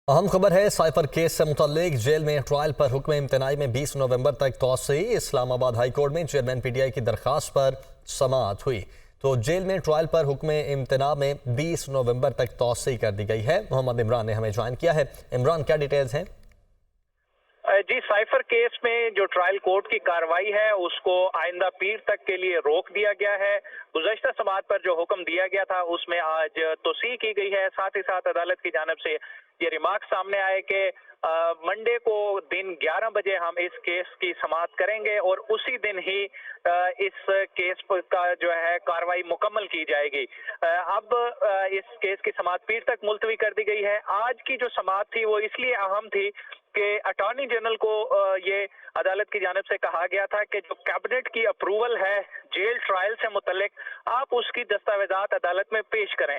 अहम खबर है साइफर केस से मुतल्लिक जेल में ट्रायल पर हुक्म इम्तनाई में 20 नवंबर तक तोसी। इस्लामाबाद हाई कोर्ट में चेयरमैन पीटीआई की दरखास्त पर समाअत हुई तो जेल में ट्रायल पर हुक्म इम्तना में 20 नवंबर तक तोसी कर दी गई है। मोहम्मद इमरान ने हमें ज्वाइन किया है। इमरान, क्या डिटेल्स हैं? जी, साइफर केस में जो ट्रायल कोर्ट की कार्रवाई है उसको आइंदा पीर तक के लिए रोक दिया गया है। गुज़श्ता समाअत पर जो हुक्म दिया गया था उसमें आज तोसी की गई है। साथ ही साथ अदालत की जानिब से ये रिमार्क सामने आए कि मंडे को दिन 11 बजे हम इस केस की समाअत करेंगे और उसी दिन ही इस केस का जो है कार्रवाई मुकम्मल की जाएगी। अब इस केस की समाअत पीर तक मुलतवी कर दी गई है। आज की जो समाअत थी वो इसलिए अहम थी कि अटॉर्नी जनरल को ये अदालत की जानिब से कहा गया था कि जो कैबिनेट की अप्रूवल है जेल ट्रायल से मुतल्लिक, आप उसकी दस्तावेजात अदालत में पेश करें।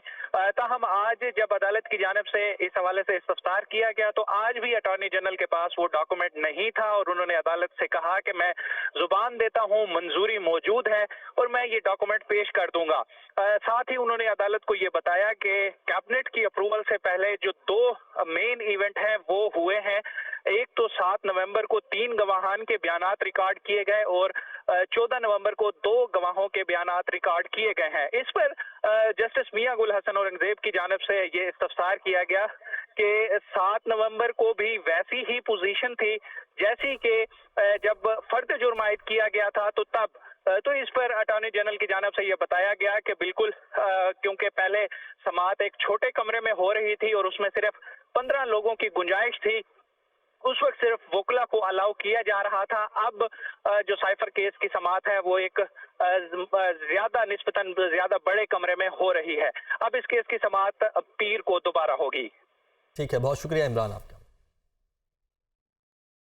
ताहम आज जब अदालत की जानिब से इस हवाले से इस्तफ्सार किया गया तो आज भी अटॉर्नी जनरल के पास वो डॉक्यूमेंट नहीं था और उन्होंने अदालत से कहा कि मैं जुबान देता हूँ, मंजूरी मौजूद है और मैं ये डॉक्यूमेंट पेश कर दूंगा। साथ ही उन्होंने अदालत को ये बताया कि कैबिनेट की अप्रूवल से पहले जो दो मेन इवेंट हैं वो हुए हैं। एक तो 7 नवंबर को 3 गवाहान के बयानात रिकॉर्ड किए गए और 14 नवंबर को 2 गवाहों के बयानात रिकॉर्ड किए गए हैं। इस पर जस्टिस मियां गुल हसन औरंगजेब की जानिब से ये इस्तफ्सार किया गया कि 7 नवंबर को भी वैसी ही पोजीशन थी जैसी कि जब फर्द जुर्म आयद किया गया था तो इस पर अटॉर्नी जनरल की जानिब से यह बताया गया कि बिल्कुल क्योंकि पहले समाअत एक छोटे कमरे में हो रही थी और उसमें सिर्फ 15 लोगों की गुंजाइश थी, उस वक्त सिर्फ वोकला को अलाउ किया जा रहा था। अब जो साइफर केस की समाअत है वो एक निस्बतन ज्यादा बड़े कमरे में हो रही है। अब इस केस की समाअत पीर को दोबारा होगी। ठीक है, बहुत शुक्रिया इमरान आपका।